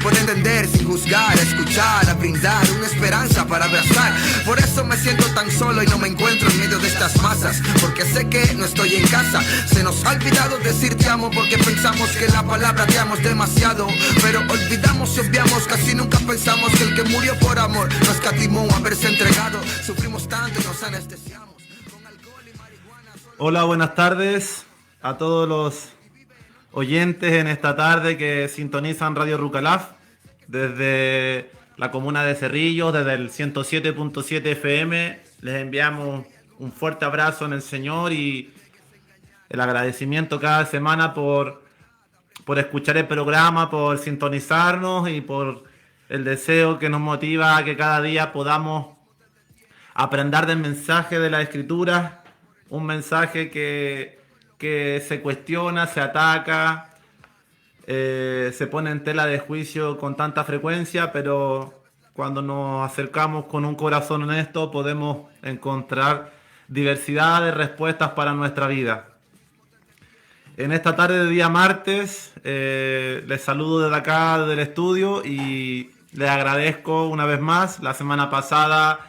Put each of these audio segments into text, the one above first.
puede entender sin juzgar, escuchar, a brindar una esperanza para abrazar. Por eso me siento tan solo y no me encuentro en medio de estas masas, porque sé que no estoy en casa. Se nos ha olvidado decir te amo porque pensamos que la palabra te amo es demasiado, pero olvidamos y obviamos, casi nunca pensamos que el que murió por amor no escatimó haberse entregado. Sufrimos tanto y nos anestesiamos con alcohol y marihuana. Hola, buenas tardes a todos los oyentes en esta tarde que sintonizan Radio Rucalaf desde la comuna de Cerrillos, desde el 107.7 FM. Les enviamos un fuerte abrazo en el Señor y el agradecimiento cada semana por escuchar el programa, por sintonizarnos y por el deseo que nos motiva a que cada día podamos aprender del mensaje de la Escritura, un mensaje que se cuestiona, se ataca, se pone en tela de juicio con tanta frecuencia, pero cuando nos acercamos con un corazón honesto podemos encontrar diversidad de respuestas para nuestra vida. En esta tarde de día martes, les saludo desde acá, del estudio, y les agradezco una vez más. La semana pasada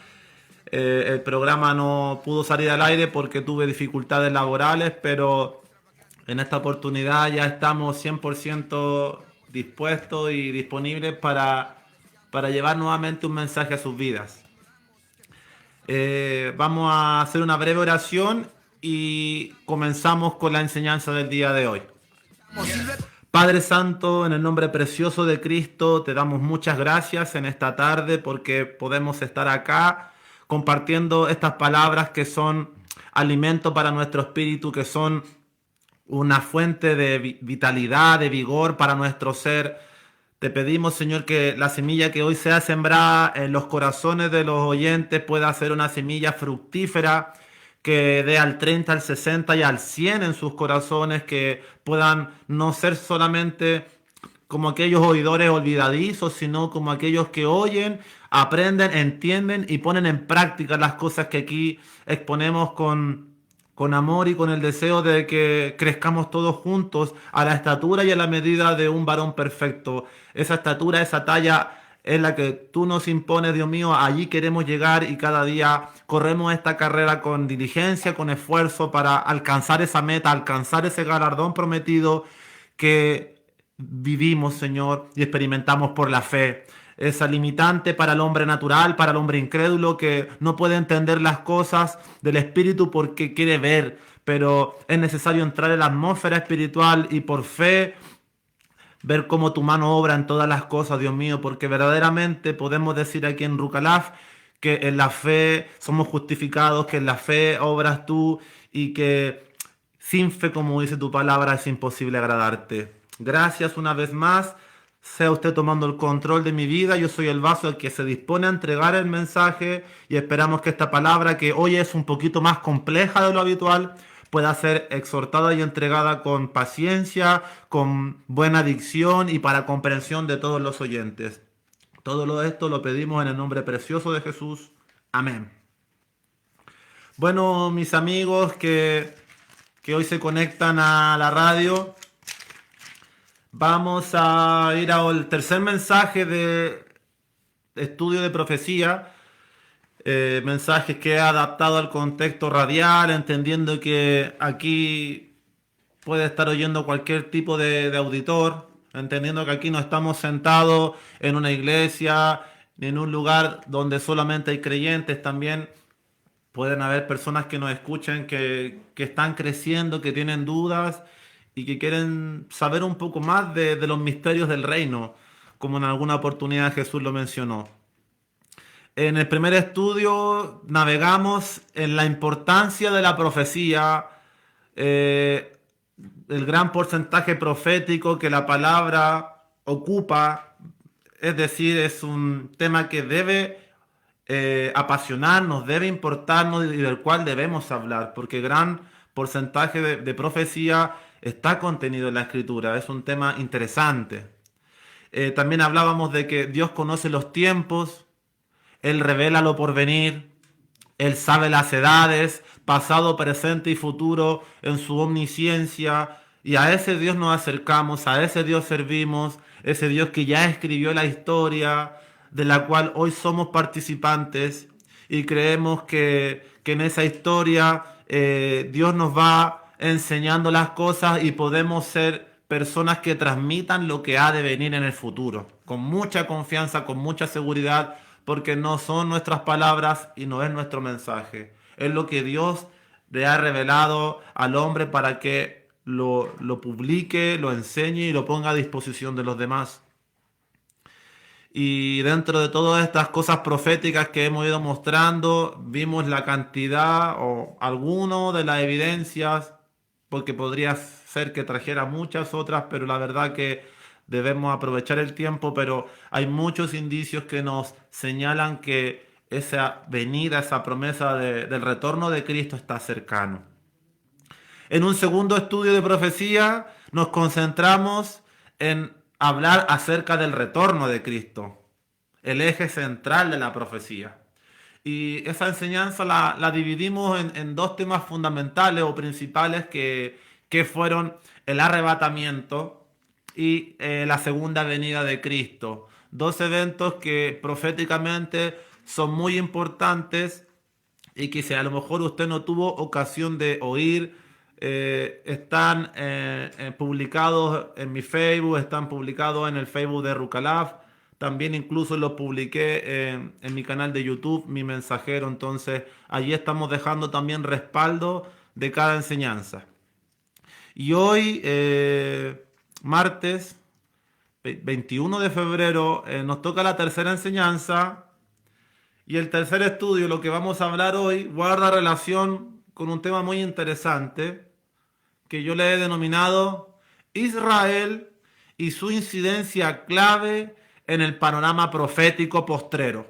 el programa no pudo salir al aire porque tuve dificultades laborales, pero en esta oportunidad ya estamos 100% dispuestos y disponibles para llevar nuevamente un mensaje a sus vidas. Vamos a hacer una breve oración y comenzamos con la enseñanza del día de hoy. Padre Santo, en el nombre precioso de Cristo, te damos muchas gracias en esta tarde porque podemos estar acá compartiendo estas palabras que son alimento para nuestro espíritu, que son una fuente de vitalidad, de vigor para nuestro ser. Te pedimos, Señor, que la semilla que hoy sea sembrada en los corazones de los oyentes pueda ser una semilla fructífera, que dé al 30, al 60 y al 100 en sus corazones, que puedan no ser solamente como aquellos oidores olvidadizos, sino como aquellos que oyen, aprenden, entienden y ponen en práctica las cosas que aquí exponemos con amor y con el deseo de que crezcamos todos juntos a la estatura y a la medida de un varón perfecto. Esa estatura, esa talla es la que tú nos impones, Dios mío. Allí queremos llegar y cada día corremos esta carrera con diligencia, con esfuerzo para alcanzar esa meta, alcanzar ese galardón prometido que vivimos, Señor, y experimentamos por la fe. Esa limitante para el hombre natural, para el hombre incrédulo que no puede entender las cosas del Espíritu porque quiere ver, pero es necesario entrar en la atmósfera espiritual y por fe ver cómo tu mano obra en todas las cosas, Dios mío, porque verdaderamente podemos decir aquí en Rucalaf que en la fe somos justificados, que en la fe obras tú y que sin fe, como dice tu palabra, es imposible agradarte. Gracias una vez más. Sea usted tomando el control de mi vida. Yo soy el vaso que se dispone a entregar el mensaje y esperamos que esta palabra, que hoy es un poquito más compleja de lo habitual, pueda ser exhortada y entregada con paciencia, con buena dicción y para comprensión de todos los oyentes. Todo esto lo pedimos en el nombre precioso de Jesús. Amén. Bueno, mis amigos que hoy se conectan a la radio, vamos a ir al tercer mensaje de estudio de profecía. Mensajes que he adaptado al contexto radial, entendiendo que aquí puede estar oyendo cualquier tipo de auditor, entendiendo que aquí no estamos sentados en una iglesia, ni en un lugar donde solamente hay creyentes. También pueden haber personas que nos escuchen, que están creciendo, que tienen dudas y que quieren saber un poco más de los misterios del reino, como en alguna oportunidad Jesús lo mencionó. En el primer estudio navegamos en la importancia de la profecía, el gran porcentaje profético que la palabra ocupa, es decir, es un tema que debe apasionarnos, debe importarnos y del cual debemos hablar, porque gran porcentaje de profecía está contenido en la Escritura. Es un tema interesante. También hablábamos de que Dios conoce los tiempos, Él revela lo por venir, Él sabe las edades, pasado, presente y futuro en su omnisciencia, y a ese Dios nos acercamos, a ese Dios servimos, ese Dios que ya escribió la historia, de la cual hoy somos participantes y creemos que en esa historia Dios nos va enseñando las cosas y podemos ser personas que transmitan lo que ha de venir en el futuro, con mucha confianza, con mucha seguridad, porque no son nuestras palabras y no es nuestro mensaje. Es lo que Dios le ha revelado al hombre para que lo publique, lo enseñe y lo ponga a disposición de los demás. Y dentro de todas estas cosas proféticas que hemos ido mostrando, vimos la cantidad o alguno de las evidencias, porque podría ser que trajera muchas otras, pero la verdad que debemos aprovechar el tiempo, pero hay muchos indicios que nos señalan que esa venida, esa promesa del retorno de Cristo está cercano. En un segundo estudio de profecía nos concentramos en hablar acerca del retorno de Cristo, el eje central de la profecía. Y esa enseñanza la dividimos en dos temas fundamentales o principales que fueron el arrebatamiento y la segunda venida de Cristo. Dos eventos que proféticamente son muy importantes y que si a lo mejor usted no tuvo ocasión de oír, están publicados en mi Facebook, están publicados en el Facebook de Rucalaf. También incluso lo publiqué en mi canal de YouTube, Mi Mensajero. Entonces allí estamos dejando también respaldo de cada enseñanza. Y hoy, martes 21 de febrero, nos toca la tercera enseñanza. Y el tercer estudio, lo que vamos a hablar hoy, guarda relación con un tema muy interesante que yo le he denominado Israel y su incidencia clave en el panorama profético postrero.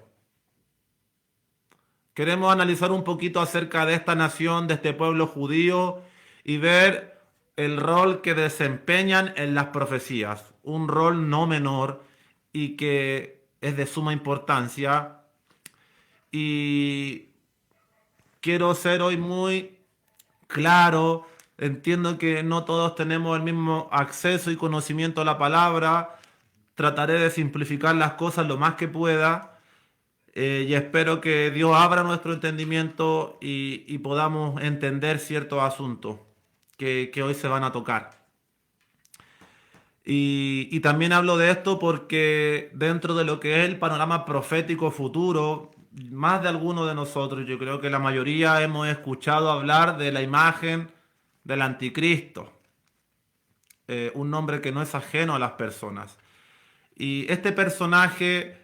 Queremos analizar un poquito acerca de esta nación, de este pueblo judío y ver el rol que desempeñan en las profecías. Un rol no menor y que es de suma importancia. Y quiero ser hoy muy claro. Entiendo que no todos tenemos el mismo acceso y conocimiento a la palabra. Trataré de simplificar las cosas lo más que pueda y espero que Dios abra nuestro entendimiento y podamos entender ciertos asuntos que hoy se van a tocar. Y también hablo de esto porque dentro de lo que es el panorama profético futuro, más de algunos de nosotros, yo creo que la mayoría hemos escuchado hablar de la imagen del anticristo, un nombre que no es ajeno a las personas. Y este personaje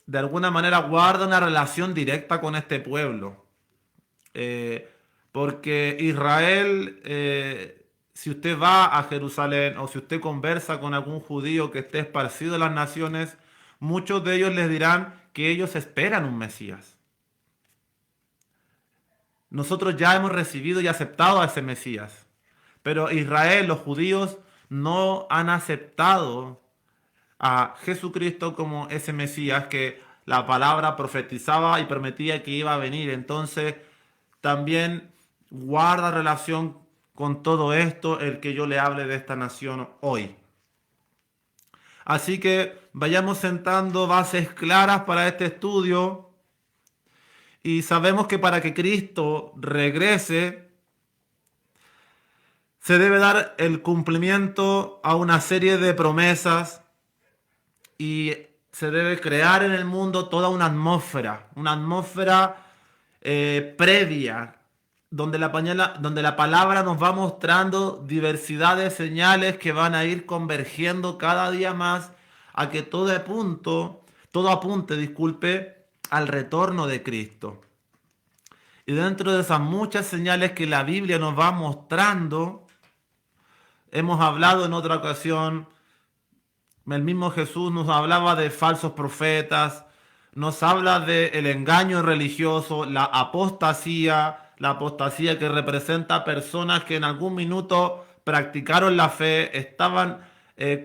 de alguna manera guarda una relación directa con este pueblo. Porque Israel, si usted va a Jerusalén o si usted conversa con algún judío que esté esparcido en las naciones, muchos de ellos les dirán que ellos esperan un Mesías. Nosotros ya hemos recibido y aceptado a ese Mesías. Pero Israel, los judíos, no han aceptado a Jesucristo como ese Mesías que la palabra profetizaba y prometía que iba a venir. Entonces, también guarda relación con todo esto el que yo le hable de esta nación hoy. Así que vayamos sentando bases claras para este estudio. Y sabemos que para que Cristo regrese, se debe dar el cumplimiento a una serie de promesas y se debe crear en el mundo toda una atmósfera previa, donde la palabra nos va mostrando diversidad de señales que van a ir convergiendo cada día más a que todo apunte, al retorno de Cristo. Y dentro de esas muchas señales que la Biblia nos va mostrando, hemos hablado en otra ocasión, el mismo Jesús nos hablaba de falsos profetas, nos habla del engaño religioso, la apostasía que representa personas que en algún minuto practicaron la fe, estaban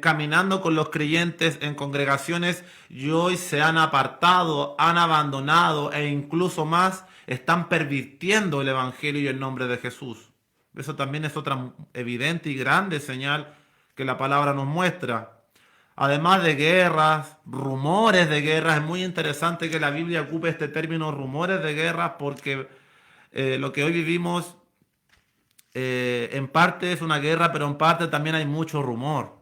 caminando con los creyentes en congregaciones y hoy se han apartado, han abandonado e incluso más están pervirtiendo el evangelio y el nombre de Jesús. Eso también es otra evidente y grande señal que la palabra nos muestra. además de guerras, rumores de guerras. Es muy interesante que la Biblia ocupe este término rumores de guerras porque lo que hoy vivimos en parte es una guerra, pero en parte también hay mucho rumor.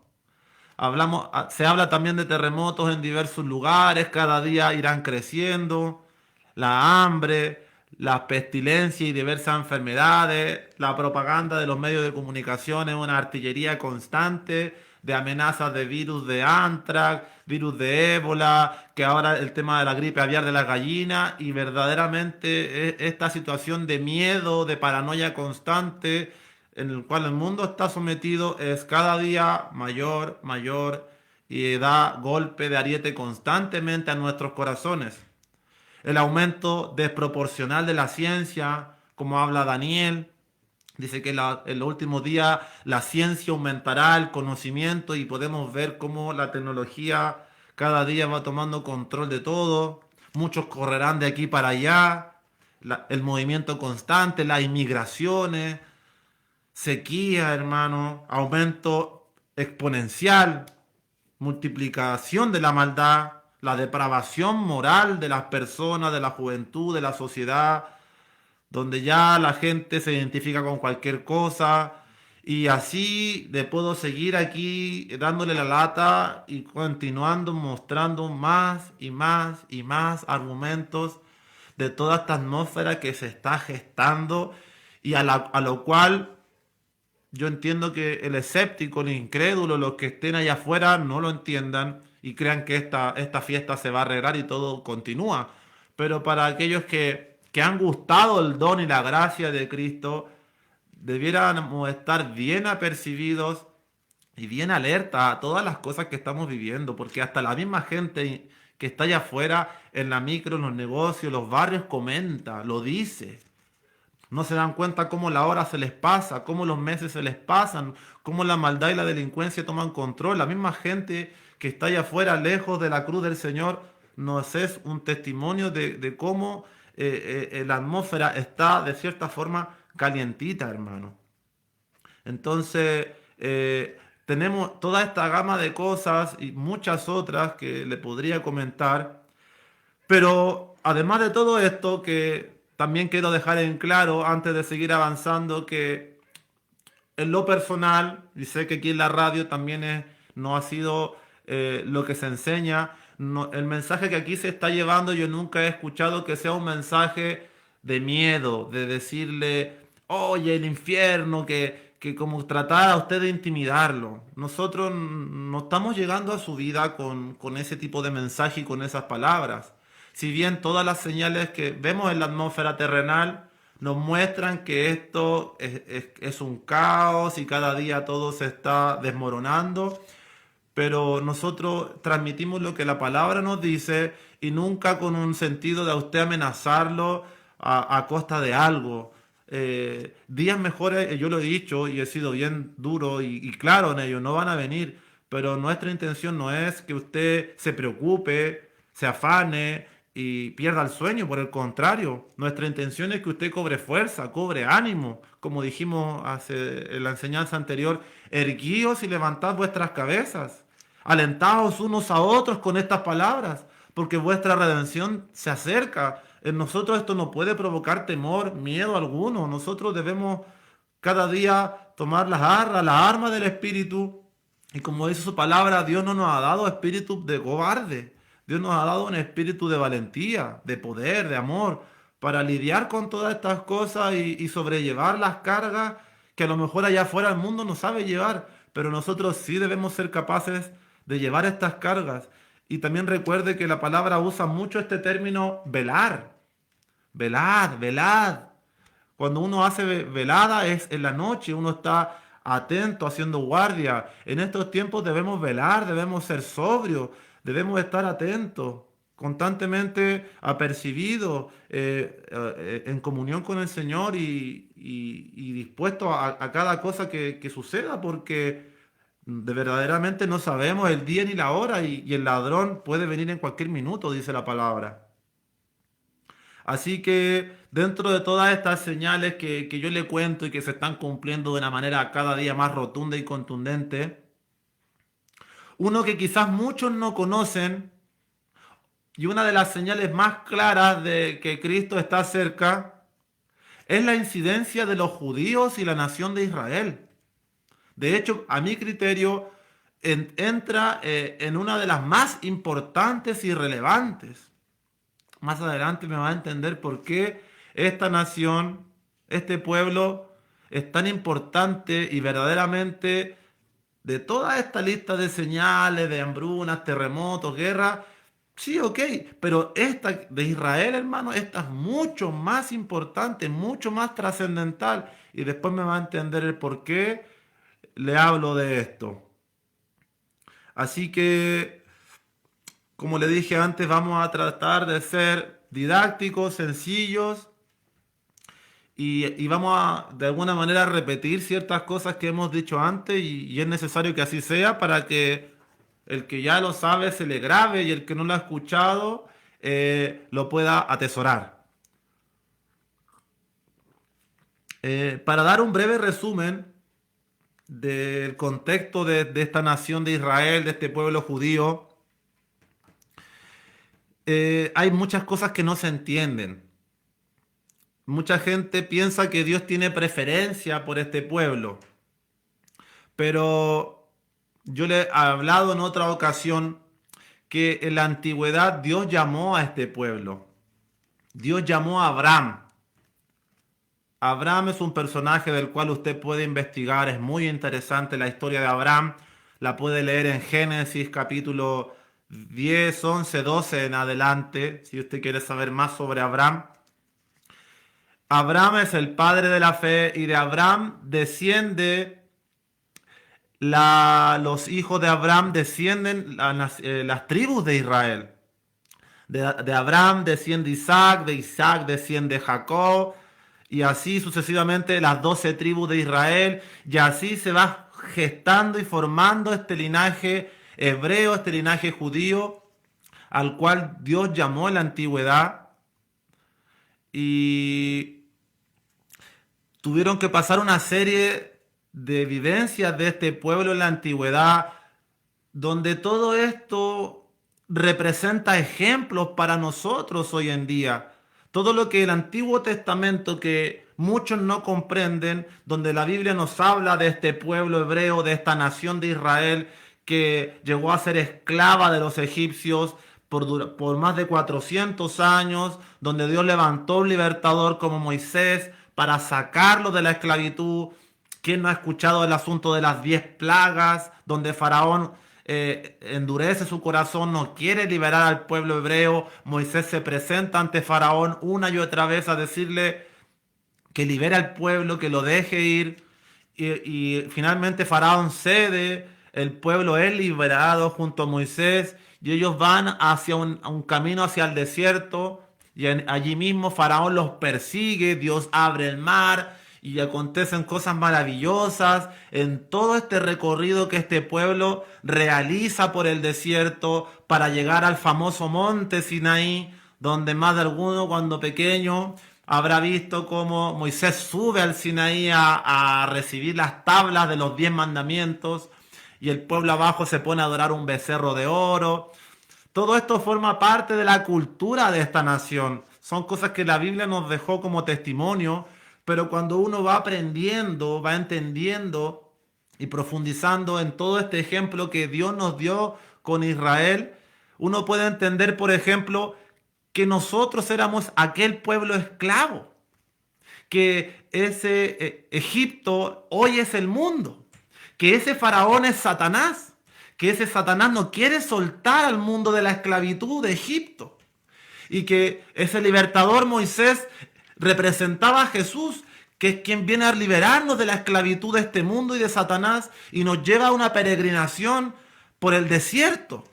Se habla también de terremotos en diversos lugares, cada día irán creciendo, la hambre, las pestilencias y diversas enfermedades, la propaganda de los medios de comunicación es una artillería constante de amenazas de virus de antrax, virus de ébola, que ahora el tema de la gripe aviar de las gallinas, y verdaderamente esta situación de miedo, de paranoia constante en el cual el mundo está sometido es cada día mayor, mayor y da golpe de ariete constantemente a nuestros corazones. El aumento desproporcional de la ciencia, como habla Daniel, dice que en los últimos días la ciencia aumentará el conocimiento y podemos ver cómo la tecnología cada día va tomando control de todo. Muchos correrán de aquí para allá. El movimiento constante, las inmigraciones, sequía, hermano, aumento exponencial, multiplicación de la maldad, la depravación moral de las personas, de la juventud, de la sociedad, donde ya la gente se identifica con cualquier cosa. Y así le puedo seguir aquí dándole la lata y continuando mostrando más y más y más argumentos de toda esta atmósfera que se está gestando y a lo cual yo entiendo que el escéptico, el incrédulo, los que estén allá afuera no lo entiendan y crean que esta fiesta se va a arreglar y todo continúa. Pero para aquellos que han gustado el don y la gracia de Cristo, debiéramos estar bien apercibidos y bien alerta a todas las cosas que estamos viviendo, porque hasta la misma gente que está allá afuera, en la micro, en los negocios, los barrios, comenta, lo dice. No se dan cuenta cómo la hora se les pasa, cómo los meses se les pasan, cómo la maldad y la delincuencia toman control. La misma gente que está allá afuera, lejos de la cruz del Señor, nos es un testimonio de cómo la atmósfera está de cierta forma calientita, hermano. Entonces, tenemos toda esta gama de cosas y muchas otras que le podría comentar, pero además de todo esto, que también quiero dejar en claro antes de seguir avanzando, que en lo personal, y sé que aquí en la radio también no ha sido lo que se enseña, el mensaje que aquí se está llevando, yo nunca he escuchado que sea un mensaje de miedo, de decirle, oye, el infierno, que como tratar a usted de intimidarlo. Nosotros no estamos llegando a su vida con ese tipo de mensaje y con esas palabras. Si bien todas las señales que vemos en la atmósfera terrenal nos muestran que esto es un caos y cada día todo se está desmoronando, pero nosotros transmitimos lo que la palabra nos dice y nunca con un sentido de a usted amenazarlo a costa de algo. Días mejores, yo lo he dicho y he sido bien duro y claro en ello, no van a venir, pero nuestra intención no es que usted se preocupe, se afane y pierda el sueño, por el contrario, nuestra intención es que usted cobre fuerza, cobre ánimo, como dijimos en la enseñanza anterior, erguíos y levantad vuestras cabezas, alentaos unos a otros con estas palabras, porque vuestra redención se acerca. En nosotros esto no puede provocar temor, miedo alguno. Nosotros debemos cada día tomar las armas del Espíritu. Y como dice su palabra, Dios no nos ha dado espíritu de cobarde. Dios nos ha dado un espíritu de valentía, de poder, de amor, para lidiar con todas estas cosas y sobrellevar las cargas que a lo mejor allá afuera el mundo no sabe llevar. Pero nosotros sí debemos ser capaces de llevar estas cargas. Y también recuerde que la palabra usa mucho este término velar. Velad, velad. Cuando uno hace velada es en la noche, uno está atento, haciendo guardia. En estos tiempos debemos velar, debemos ser sobrios, debemos estar atentos, constantemente apercibidos, en comunión con el Señor y dispuestos a cada cosa que suceda, porque verdaderamente no sabemos el día ni la hora y el ladrón puede venir en cualquier minuto, dice la palabra. Así que dentro de todas estas señales que yo le cuento y que se están cumpliendo de una manera cada día más rotunda y contundente, Uno que quizás muchos no conocen, y una de las señales más claras de que Cristo está cerca es la incidencia de los judíos y la nación de Israel. De hecho, a mi criterio, entra en una de las más importantes y relevantes. Más adelante me va a entender por qué esta nación, este pueblo, es tan importante y verdaderamente de toda esta lista de señales, de hambrunas, terremotos, guerra. Sí, ok, pero esta de Israel, hermano, esta es mucho más importante, mucho más trascendental. Y después me va a entender el por qué le hablo de esto. Así que, como le dije antes, vamos a tratar de ser didácticos, sencillos y vamos a, de alguna manera, repetir ciertas cosas que hemos dicho antes y es necesario que así sea para que el que ya lo sabe se le grabe y el que no lo ha escuchado lo pueda atesorar. Para dar un breve resumen del contexto de esta nación de Israel, de este pueblo judío, hay muchas cosas que no se entienden. Mucha gente piensa que Dios tiene preferencia por este pueblo, pero yo le he hablado en otra ocasión que en la antigüedad Dios llamó a este pueblo. Dios llamó a Abraham. Abraham es un personaje del cual usted puede investigar, es muy interesante la historia de Abraham, la puede leer en Génesis capítulo 10, 11, 12 en adelante, si usted quiere saber más sobre Abraham. Abraham es el padre de la fe y de Abraham desciende, los hijos de Abraham descienden las tribus de Israel. De Abraham desciende Isaac, de Isaac desciende Jacob, y así sucesivamente las 12 tribus de Israel, y así se va gestando y formando este linaje hebreo, este linaje judío, al cual Dios llamó en la antigüedad, y tuvieron que pasar una serie de vivencias de este pueblo en la antigüedad, donde todo esto representa ejemplos para nosotros hoy en día. Todo lo que el Antiguo Testamento, que muchos no comprenden, donde la Biblia nos habla de este pueblo hebreo, de esta nación de Israel, que llegó a ser esclava de los egipcios por más de 400 años, donde Dios levantó un libertador como Moisés para sacarlo de la esclavitud. ¿Quién no ha escuchado el asunto de las 10 plagas, donde Faraón endurece su corazón, no quiere liberar al pueblo hebreo? Moisés se presenta ante Faraón una y otra vez a decirle que libere al pueblo, que lo deje ir, y finalmente Faraón cede, el pueblo es liberado junto a Moisés y ellos van hacia un camino hacia el desierto, y allí mismo Faraón los persigue, Dios abre el mar y acontecen cosas maravillosas en todo este recorrido que este pueblo realiza por el desierto para llegar al famoso monte Sinaí, donde más de alguno cuando pequeño habrá visto cómo Moisés sube al Sinaí a recibir las tablas de los 10 mandamientos y el pueblo abajo se pone a adorar un becerro de oro. Todo esto forma parte de la cultura de esta nación. Son cosas que la Biblia nos dejó como testimonio, pero cuando uno va aprendiendo, va entendiendo y profundizando en todo este ejemplo que Dios nos dio con Israel, uno puede entender, por ejemplo, que nosotros éramos aquel pueblo esclavo, que ese Egipto hoy es el mundo, que ese faraón es Satanás, que ese Satanás no quiere soltar al mundo de la esclavitud de Egipto, y que ese libertador Moisés representaba a Jesús, que es quien viene a liberarnos de la esclavitud de este mundo y de Satanás, y nos lleva a una peregrinación por el desierto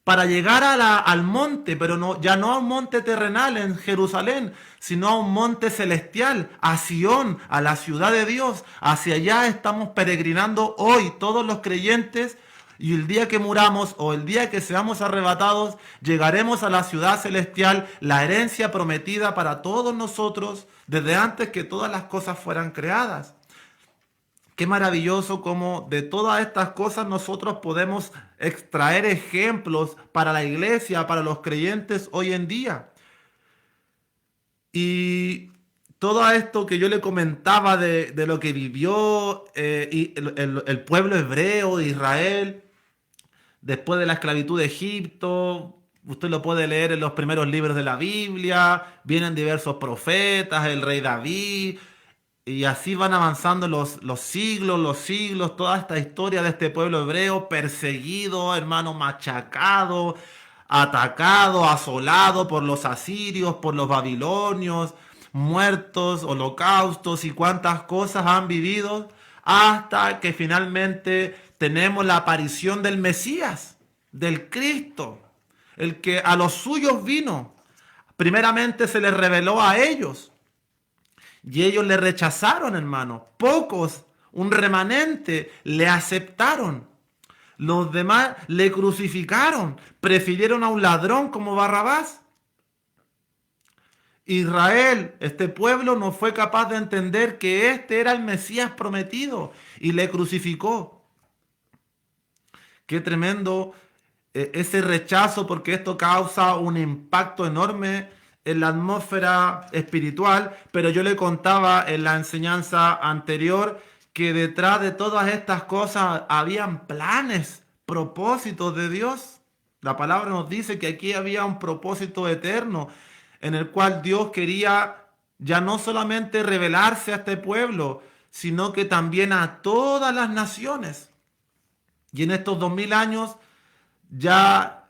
para llegar al monte, pero no, ya no a un monte terrenal en Jerusalén, sino a un monte celestial, a Sión, a la ciudad de Dios. Hacia allá estamos peregrinando hoy todos los creyentes, y el día que muramos o el día que seamos arrebatados, llegaremos a la ciudad celestial, la herencia prometida para todos nosotros desde antes que todas las cosas fueran creadas. Qué maravilloso como de todas estas cosas nosotros podemos extraer ejemplos para la iglesia, para los creyentes hoy en día. Y todo esto que yo le comentaba de lo que vivió y el pueblo hebreo de Israel después de la esclavitud de Egipto, usted lo puede leer en los primeros libros de la Biblia, vienen diversos profetas, el rey David, y así van avanzando los siglos, toda esta historia de este pueblo hebreo perseguido, hermano, machacado, atacado, asolado por los asirios, por los babilonios, muertos, holocaustos y cuántas cosas han vivido, hasta que finalmente tenemos la aparición del Mesías, del Cristo, el que a los suyos vino. Primeramente se les reveló a ellos y ellos le rechazaron, hermano. Pocos, un remanente, le aceptaron. Los demás le crucificaron, prefirieron a un ladrón como Barrabás. Israel, este pueblo, no fue capaz de entender que este era el Mesías prometido y le crucificó. Qué tremendo ese rechazo, porque esto causa un impacto enorme en la atmósfera espiritual. Pero yo le contaba en la enseñanza anterior que detrás de todas estas cosas habían planes, propósitos de Dios. La palabra nos dice que aquí había un propósito eterno en el cual Dios quería ya no solamente revelarse a este pueblo, sino que también a todas las naciones. Y en estos 2000 años ya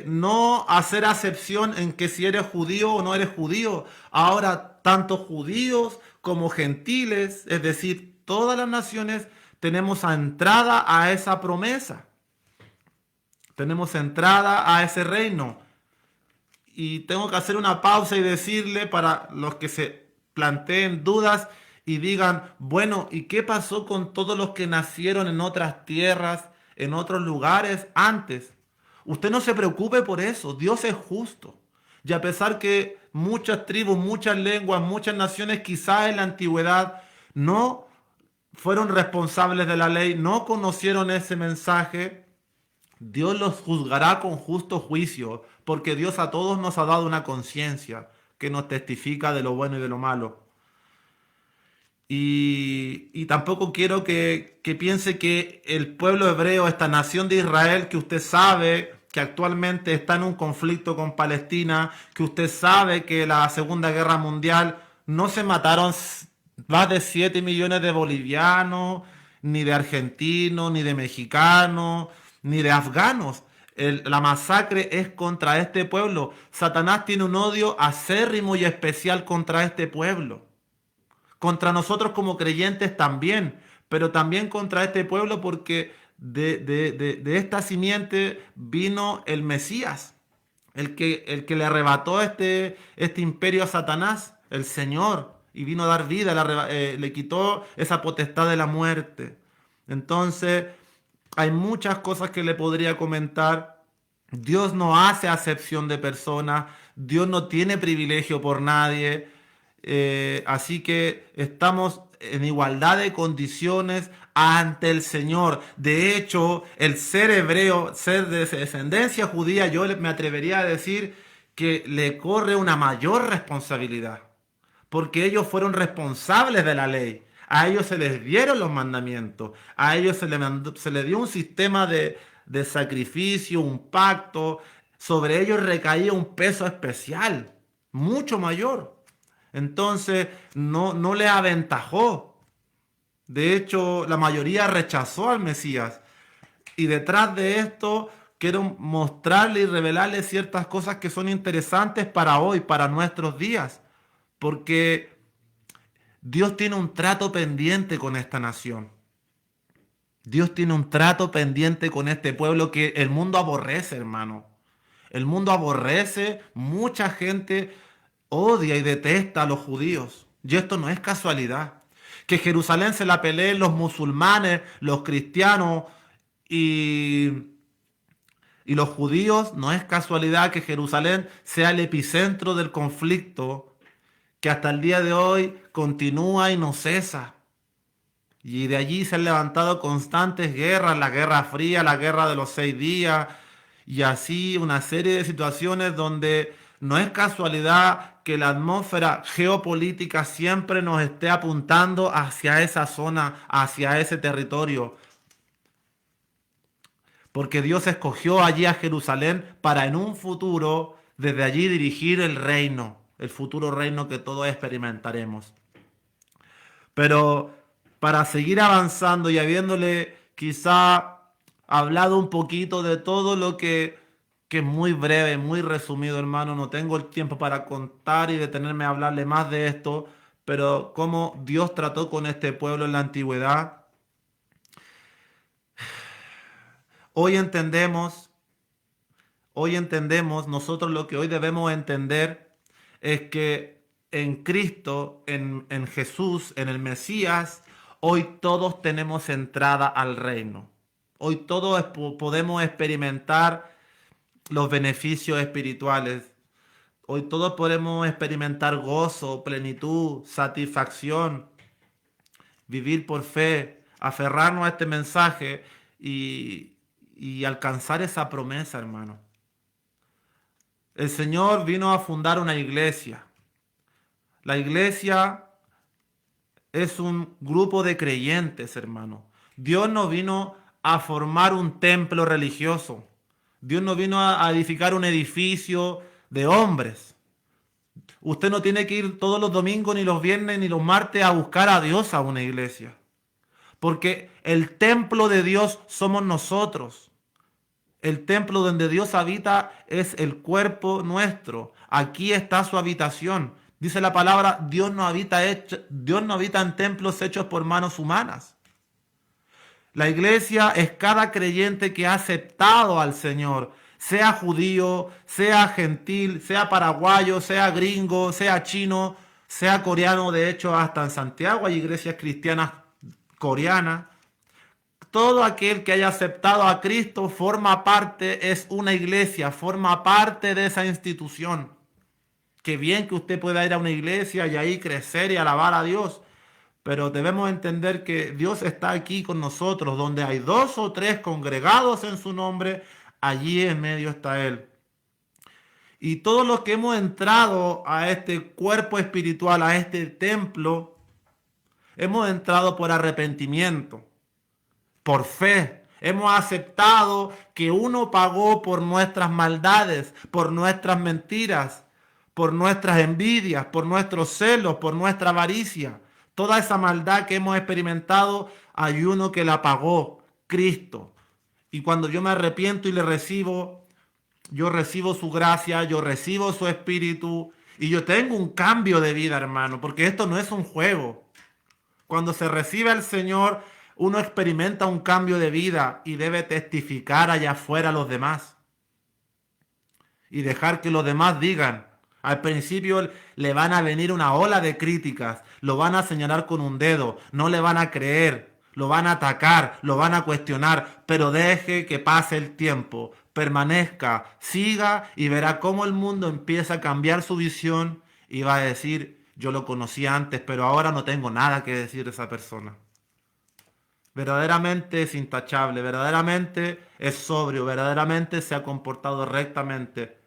no hacer acepción en que si eres judío o no eres judío. Ahora tanto judíos como gentiles, es decir, todas las naciones, tenemos entrada a esa promesa. Tenemos entrada a ese reino. Y tengo que hacer una pausa y decirle para los que se planteen dudas y digan, bueno, ¿y qué pasó con todos los que nacieron en otras tierras, en otros lugares antes? Usted no se preocupe por eso, Dios es justo. Y a pesar que muchas tribus, muchas lenguas, muchas naciones quizás en la antigüedad no fueron responsables de la ley, no conocieron ese mensaje, Dios los juzgará con justo juicio, porque Dios a todos nos ha dado una conciencia que nos testifica de lo bueno y de lo malo. Y tampoco quiero que piense que el pueblo hebreo, esta nación de Israel, que usted sabe que actualmente está en un conflicto con Palestina, que usted sabe que la Segunda Guerra Mundial no se mataron más de 7 millones de bolivianos, ni de argentinos, ni de mexicanos, ni de afganos. La masacre es contra este pueblo. Satanás tiene un odio acérrimo y especial contra este pueblo. Contra nosotros como creyentes también, pero también contra este pueblo, porque de esta simiente vino el Mesías, el que le arrebató este imperio a Satanás, el Señor, y vino a dar vida, le quitó esa potestad de la muerte. Entonces, hay muchas cosas que le podría comentar. Dios no hace acepción de personas, Dios no tiene privilegio por nadie. Así que estamos en igualdad de condiciones ante el Señor. De hecho, el ser hebreo, ser de descendencia judía, yo me atrevería a decir que le corre una mayor responsabilidad, porque ellos fueron responsables de la ley. A ellos se les dieron los mandamientos, a ellos se les dio un sistema de sacrificio, un pacto. Sobre ellos recaía un peso especial, mucho mayor. Entonces no le aventajó. De hecho, la mayoría rechazó al Mesías. Y detrás de esto quiero mostrarle y revelarle ciertas cosas que son interesantes para hoy, para nuestros días. Porque Dios tiene un trato pendiente con esta nación. Dios tiene un trato pendiente con este pueblo que el mundo aborrece, hermano. El mundo aborrece, mucha gente odia y detesta a los judíos. Y esto no es casualidad. Que Jerusalén se la peleen los musulmanes, los cristianos y los judíos, no es casualidad que Jerusalén sea el epicentro del conflicto que hasta el día de hoy continúa y no cesa. Y de allí se han levantado constantes guerras, la Guerra Fría, la Guerra de los 6 días, y así una serie de situaciones donde no es casualidad que la atmósfera geopolítica siempre nos esté apuntando hacia esa zona, hacia ese territorio. Porque Dios escogió allí a Jerusalén para en un futuro, desde allí dirigir el futuro reino que todos experimentaremos. Pero para seguir avanzando y habiéndole quizá hablado un poquito de todo lo que es muy breve, muy resumido, hermano, no tengo el tiempo para contar y detenerme a hablarle más de esto, pero cómo Dios trató con este pueblo en la antigüedad. Hoy entendemos, hoy entendemos, nosotros lo que hoy debemos entender es que en Cristo, en Jesús, en el Mesías, hoy todos tenemos entrada al reino. Hoy todos podemos experimentar los beneficios espirituales. Hoy todos podemos experimentar gozo, plenitud, satisfacción, vivir por fe, aferrarnos a este mensaje y alcanzar esa promesa, hermano. El Señor vino a fundar una iglesia. La iglesia es un grupo de creyentes, hermano. Dios no vino a formar un templo religioso. Dios no vino a edificar un edificio de hombres. Usted no tiene que ir todos los domingos, ni los viernes, ni los martes a buscar a Dios a una iglesia. Porque el templo de Dios somos nosotros. El templo donde Dios habita es el cuerpo nuestro. Aquí está su habitación. Dice la palabra, Dios no habita en templos hechos por manos humanas. La iglesia es cada creyente que ha aceptado al Señor, sea judío, sea gentil, sea paraguayo, sea gringo, sea chino, sea coreano. De hecho, hasta en Santiago hay iglesias cristianas coreanas. Todo aquel que haya aceptado a Cristo forma parte, es una iglesia, forma parte de esa institución. Qué bien que usted pueda ir a una iglesia y ahí crecer y alabar a Dios. Pero debemos entender que Dios está aquí con nosotros, donde hay 2 o 3 congregados en su nombre, allí en medio está Él. Y todos los que hemos entrado a este cuerpo espiritual, a este templo, hemos entrado por arrepentimiento, por fe. Hemos aceptado que uno pagó por nuestras maldades, por nuestras mentiras, por nuestras envidias, por nuestros celos, por nuestra avaricia. Toda esa maldad que hemos experimentado, hay uno que la pagó, Cristo. Y cuando yo me arrepiento y le recibo, yo recibo su gracia, yo recibo su espíritu y yo tengo un cambio de vida, hermano, porque esto no es un juego. Cuando se recibe al Señor, uno experimenta un cambio de vida y debe testificar allá afuera a los demás. Y dejar que los demás digan. Al principio le van a venir una ola de críticas, lo van a señalar con un dedo, no le van a creer, lo van a atacar, lo van a cuestionar, pero deje que pase el tiempo, permanezca, siga y verá cómo el mundo empieza a cambiar su visión y va a decir, yo lo conocía antes, pero ahora no tengo nada que decir de esa persona. Verdaderamente es intachable, verdaderamente es sobrio, verdaderamente se ha comportado rectamente.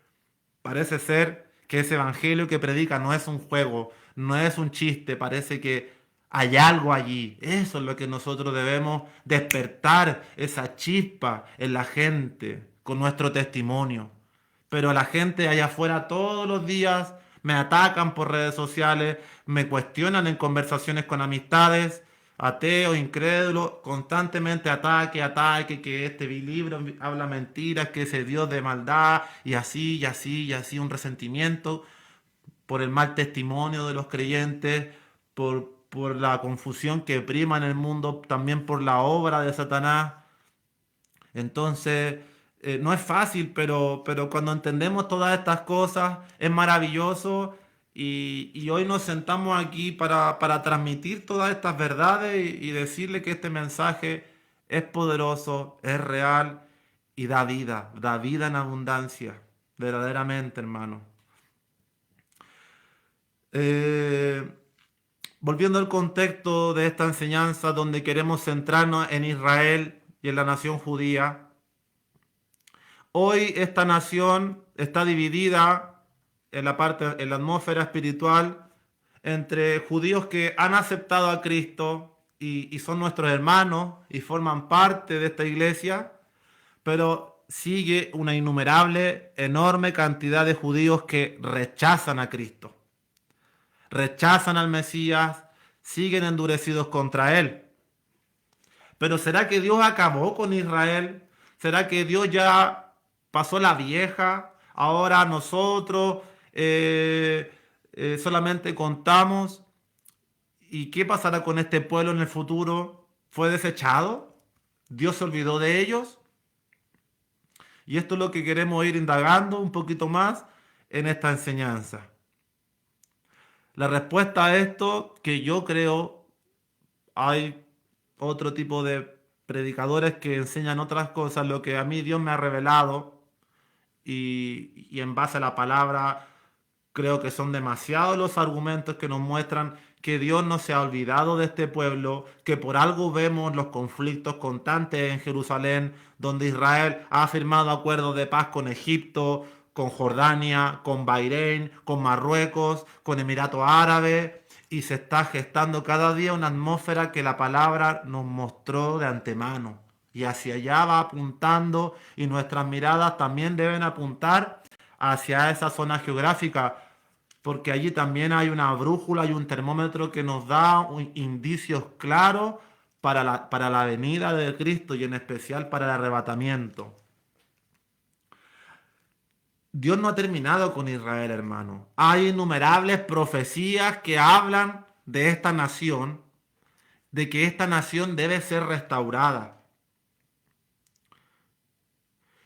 Parece ser que ese evangelio que predica no es un juego, no es un chiste, parece que hay algo allí. Eso es lo que nosotros debemos despertar, esa chispa en la gente con nuestro testimonio. Pero la gente allá afuera todos los días me atacan por redes sociales, me cuestionan en conversaciones con amistades, ateos, incrédulos, constantemente ataque, que este libro habla mentiras, que ese Dios de maldad, y así, y así, y así, un resentimiento por el mal testimonio de los creyentes, por la confusión que prima en el mundo, también por la obra de Satanás. Entonces, no es fácil, pero cuando entendemos todas estas cosas, es maravilloso. Y hoy nos sentamos aquí para transmitir todas estas verdades y decirle que este mensaje es poderoso, es real y da vida en abundancia, verdaderamente, hermano. Eh, volviendo al contexto de esta enseñanza donde queremos centrarnos en Israel y en la nación judía, hoy esta nación está dividida en la atmósfera espiritual entre judíos que han aceptado a Cristo y son nuestros hermanos y forman parte de esta iglesia, pero sigue una innumerable, enorme cantidad de judíos que rechazan a Cristo, rechazan al Mesías, siguen endurecidos contra él. Pero ¿será que Dios acabó con Israel? ¿Será que Dios ya pasó la vieja? Ahora nosotros solamente contamos. ¿Y qué pasará con este pueblo en el futuro? ¿Fue desechado? ¿Dios se olvidó de ellos? Y esto es lo que queremos ir indagando un poquito más en esta enseñanza. La respuesta a esto, que yo creo, hay otro tipo de predicadores que enseñan otras cosas, lo que a mí Dios me ha revelado y en base a la palabra creo que son demasiados los argumentos que nos muestran que Dios no se ha olvidado de este pueblo, que por algo vemos los conflictos constantes en Jerusalén, donde Israel ha firmado acuerdos de paz con Egipto, con Jordania, con Bahrein, con Marruecos, con Emiratos Árabes, y se está gestando cada día una atmósfera que la palabra nos mostró de antemano. Y hacia allá va apuntando, y nuestras miradas también deben apuntar hacia esa zona geográfica, porque allí también hay una brújula y un termómetro que nos da indicios claros para la venida de Cristo y en especial para el arrebatamiento. Dios no ha terminado con Israel, hermano. Hay innumerables profecías que hablan de esta nación, de que esta nación debe ser restaurada,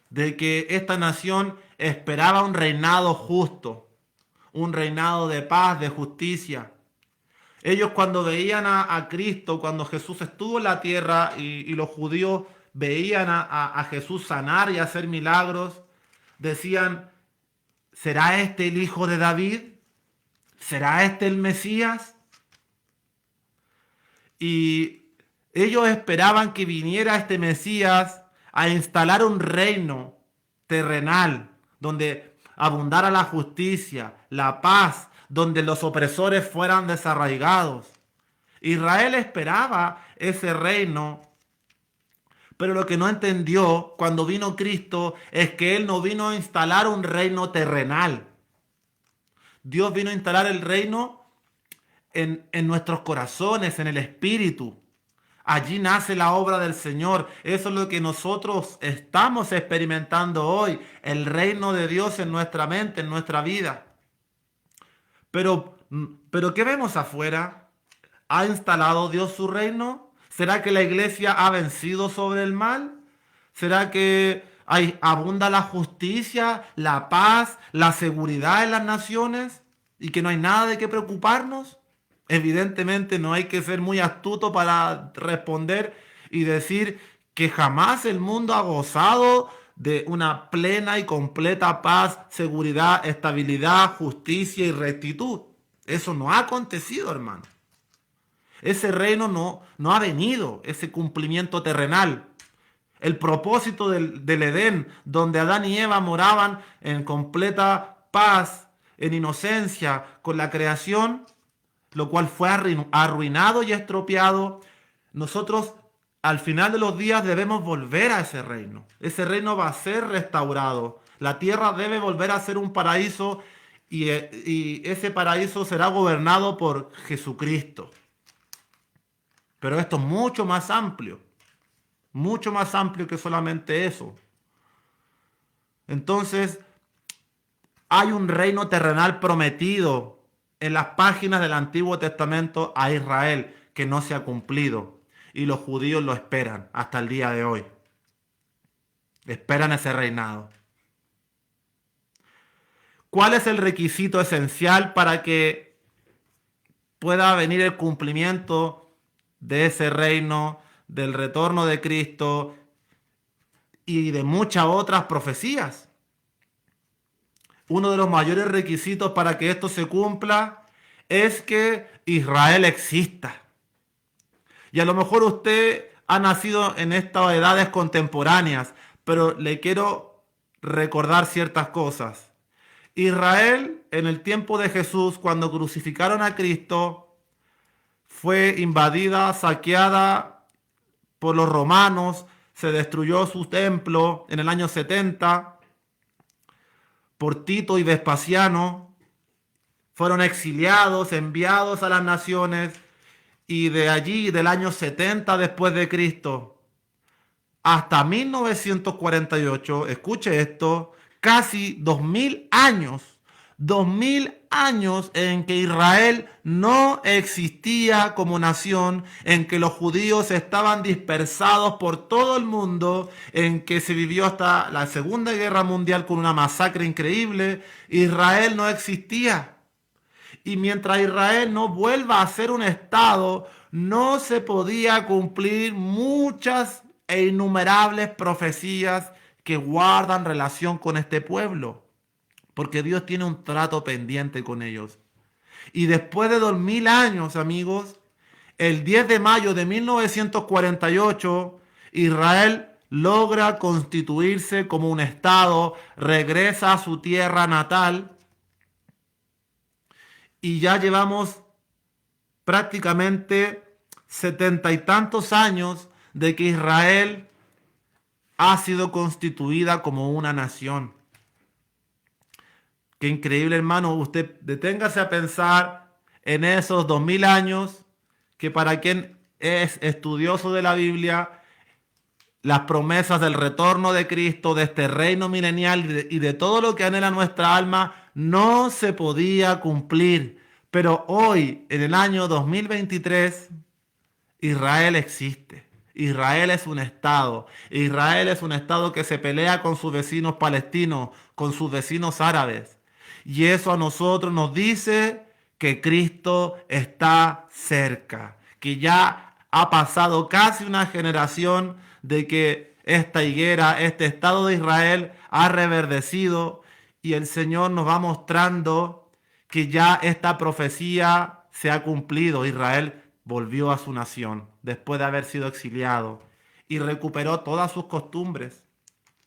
de que esta nación esperaba un reinado justo, un reinado de paz, de justicia. Ellos cuando veían a Cristo, cuando Jesús estuvo en la tierra y los judíos veían a Jesús sanar y hacer milagros, decían, ¿será este el hijo de David? ¿Será este el Mesías? Y ellos esperaban que viniera este Mesías a instalar un reino terrenal donde abundara la justicia, la paz, donde los opresores fueran desarraigados. Israel esperaba ese reino, pero lo que no entendió cuando vino Cristo es que Él no vino a instalar un reino terrenal. Dios vino a instalar el reino en nuestros corazones, en el espíritu. Allí nace la obra del Señor. Eso es lo que nosotros estamos experimentando hoy. El reino de Dios en nuestra mente, en nuestra vida. Pero ¿qué vemos afuera? ¿Ha instalado Dios su reino? ¿Será que la iglesia ha vencido sobre el mal? ¿Será que abunda la justicia, la paz, la seguridad en las naciones? ¿Y que no hay nada de qué preocuparnos? Evidentemente no hay que ser muy astuto para responder y decir que jamás el mundo ha gozado de una plena y completa paz, seguridad, estabilidad, justicia y rectitud. Eso no ha acontecido, hermano. Ese reino no ha venido, ese cumplimiento terrenal. El propósito del Edén, donde Adán y Eva moraban en completa paz, en inocencia, con la creación, lo cual fue arruinado y estropeado. Nosotros al final de los días debemos volver a ese reino. Ese reino va a ser restaurado. La tierra debe volver a ser un paraíso y ese paraíso será gobernado por Jesucristo. Pero esto es mucho más amplio que solamente eso. Entonces, hay un reino terrenal prometido en las páginas del Antiguo Testamento a Israel que no se ha cumplido. Y los judíos lo esperan hasta el día de hoy. Esperan ese reinado. ¿Cuál es el requisito esencial para que pueda venir el cumplimiento de ese reino, del retorno de Cristo y de muchas otras profecías? Uno de los mayores requisitos para que esto se cumpla es que Israel exista. Y a lo mejor usted ha nacido en estas edades contemporáneas, pero le quiero recordar ciertas cosas. Israel, en el tiempo de Jesús, cuando crucificaron a Cristo, fue invadida, saqueada por los romanos, se destruyó su templo en el año 70 por Tito y Vespasiano, fueron exiliados, enviados a las naciones, y de allí, del año 70 después de Cristo, hasta 1948, escuche esto, casi 2000 años en que Israel no existía como nación, en que los judíos estaban dispersados por todo el mundo, en que se vivió hasta la Segunda Guerra Mundial con una masacre increíble. Israel no existía. Y mientras Israel no vuelva a ser un estado, no se podía cumplir muchas e innumerables profecías que guardan relación con este pueblo, porque Dios tiene un trato pendiente con ellos. Y después de 2000 años, amigos, el 10 de mayo de 1948, Israel logra constituirse como un estado, regresa a su tierra natal, y ya llevamos prácticamente 70 y tantos años de que Israel ha sido constituida como una nación. Qué increíble, hermano. Usted deténgase a pensar en esos 2000 años, que para quien es estudioso de la Biblia, las promesas del retorno de Cristo, de este reino milenial y de todo lo que anhela nuestra alma, no se podía cumplir. Pero hoy, en el año 2023, Israel existe. Israel es un estado. Israel es un estado que se pelea con sus vecinos palestinos, con sus vecinos árabes. Y eso a nosotros nos dice que Cristo está cerca, que ya ha pasado casi una generación de que esta higuera, este estado de Israel ha reverdecido, y el Señor nos va mostrando que ya esta profecía se ha cumplido. Israel volvió a su nación después de haber sido exiliado y recuperó todas sus costumbres.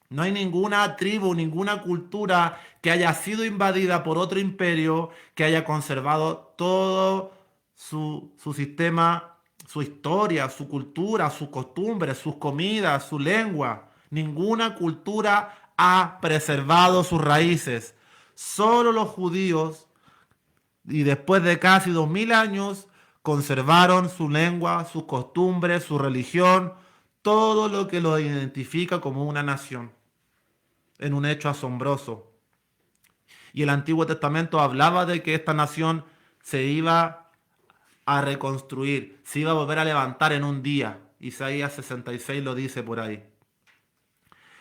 No hay ninguna tribu, ninguna cultura que haya sido invadida por otro imperio que haya conservado todo su sistema, su historia, su cultura, sus costumbres, sus comidas, su lengua. Ninguna cultura ha preservado sus raíces. Solo los judíos, y después de casi 2000 años, conservaron su lengua, sus costumbres, su religión, todo lo que los identifica como una nación, en un hecho asombroso. Y el Antiguo Testamento hablaba de que esta nación se iba a reconstruir, se iba a volver a levantar en un día. Isaías 66 lo dice por ahí.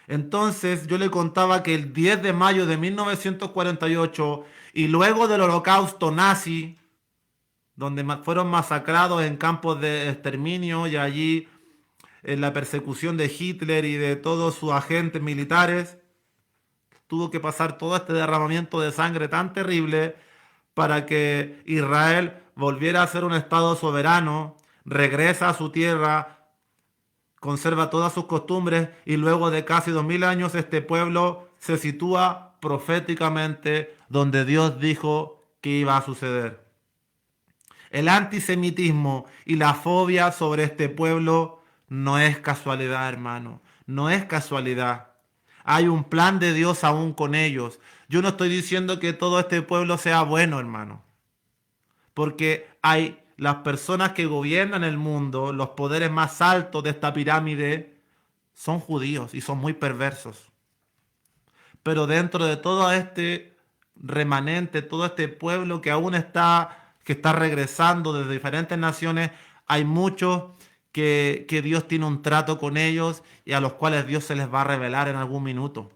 Entonces yo le contaba que el 10 de mayo de 1948, y luego del holocausto nazi, donde fueron masacrados en campos de exterminio, y allí en la persecución de Hitler y de todos sus agentes militares, tuvo que pasar todo este derramamiento de sangre tan terrible para que Israel volviera a ser un estado soberano, regresa a su tierra, conserva todas sus costumbres, y luego de casi 2000 años este pueblo se sitúa proféticamente donde Dios dijo que iba a suceder. El antisemitismo y la fobia sobre este pueblo no es casualidad, hermano. No es casualidad. Hay un plan de Dios aún con ellos. Yo no estoy diciendo que todo este pueblo sea bueno, hermano. Porque hay las personas que gobiernan el mundo, los poderes más altos de esta pirámide, son judíos y son muy perversos. Pero dentro de todo este remanente, todo este pueblo que aún está regresando de diferentes naciones, hay muchos que Dios tiene un trato con ellos y a los cuales Dios se les va a revelar en algún minuto.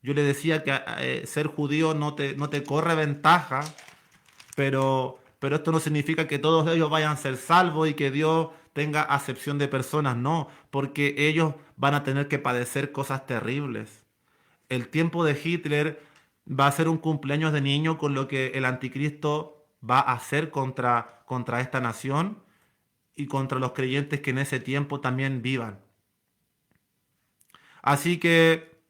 Yo le decía que ser judío no te corre ventaja, pero esto no significa que todos ellos vayan a ser salvos y que Dios tenga acepción de personas, no, porque ellos van a tener que padecer cosas terribles. El tiempo de Hitler va a ser un cumpleaños de niño con lo que el anticristo va a hacer contra esta nación y contra los creyentes que en ese tiempo también vivan. Así que,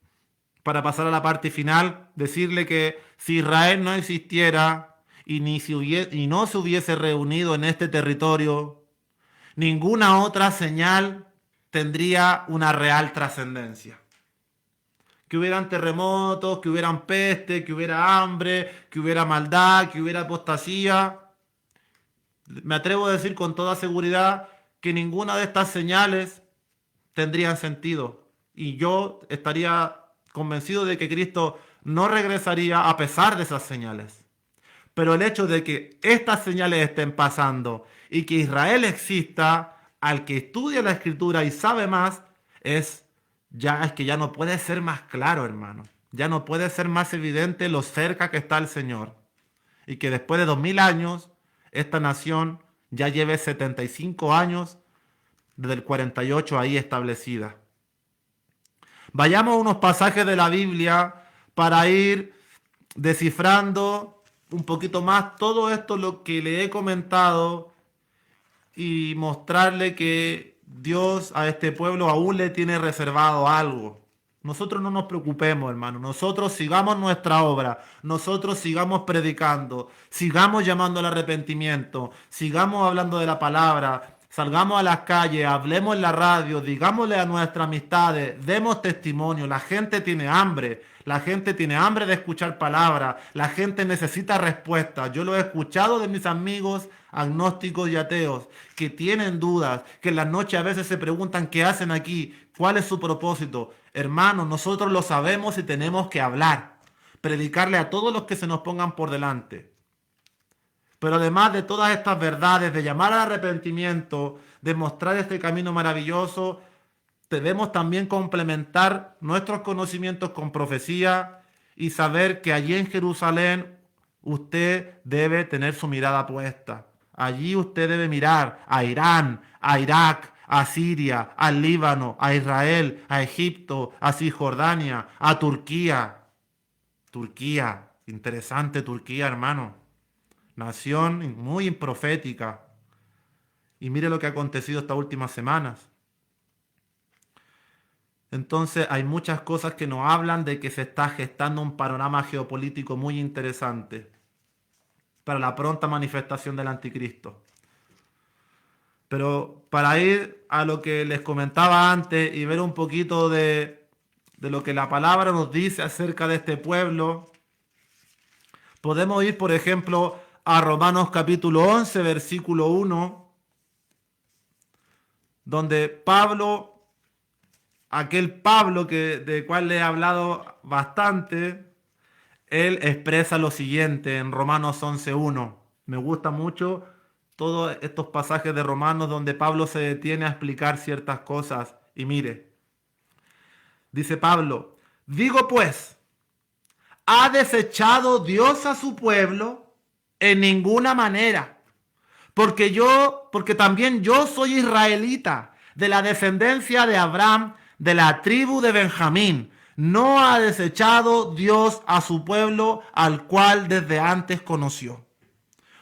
para pasar a la parte final, decirle que si Israel no existiera y no se hubiese reunido en este territorio, ninguna otra señal tendría una real trascendencia. Que hubieran terremotos, que hubieran peste, que hubiera hambre, que hubiera maldad, que hubiera apostasía. Me atrevo a decir con toda seguridad que ninguna de estas señales tendrían sentido. Y yo estaría convencido de que Cristo no regresaría a pesar de esas señales. Pero el hecho de que estas señales estén pasando y que Israel exista, al que estudia la Escritura y sabe más, es que ya no puede ser más claro, hermano. Ya no puede ser más evidente lo cerca que está el Señor. Y que después de 2000 años, esta nación ya lleve 75 años desde el 48 ahí establecida. Vayamos a unos pasajes de la Biblia para ir descifrando un poquito más todo esto lo que le he comentado y mostrarle que Dios a este pueblo aún le tiene reservado algo. Nosotros no nos preocupemos, hermano. Nosotros sigamos nuestra obra. Nosotros sigamos predicando. Sigamos llamando al arrepentimiento. Sigamos hablando de la palabra. Salgamos a las calles, hablemos en la radio, digámosle a nuestras amistades, demos testimonio. La gente tiene hambre. La gente tiene hambre de escuchar palabras. La gente necesita respuestas. Yo lo he escuchado de mis amigos agnósticos y ateos que tienen dudas, que en las noches a veces se preguntan qué hacen aquí, cuál es su propósito. Hermanos, nosotros lo sabemos y tenemos que hablar, predicarle a todos los que se nos pongan por delante. Pero además de todas estas verdades, de llamar al arrepentimiento, de mostrar este camino maravilloso, debemos también complementar nuestros conocimientos con profecía y saber que allí en Jerusalén usted debe tener su mirada puesta. Allí usted debe mirar a Irán, a Irak, a Siria, al Líbano, a Israel, a Egipto, a Cisjordania, a Turquía. Turquía, interesante Turquía, hermano. Nación muy profética. Y mire lo que ha acontecido estas últimas semanas. Entonces hay muchas cosas que nos hablan de que se está gestando un panorama geopolítico muy interesante para la pronta manifestación del anticristo. Pero para ir a lo que les comentaba antes y ver un poquito de lo que la palabra nos dice acerca de este pueblo, podemos ir, por ejemplo, a Romanos capítulo 11, versículo 1, donde Pablo, aquel Pablo de cual le he hablado bastante, él expresa lo siguiente en Romanos 11:1. Me gusta mucho todos estos pasajes de Romanos donde Pablo se detiene a explicar ciertas cosas. Y mire, dice Pablo, digo pues, ¿ha desechado Dios a su pueblo? En ninguna manera. Porque también yo soy israelita, de la descendencia de Abraham, de la tribu de Benjamín. No ha desechado Dios a su pueblo, al cual desde antes conoció.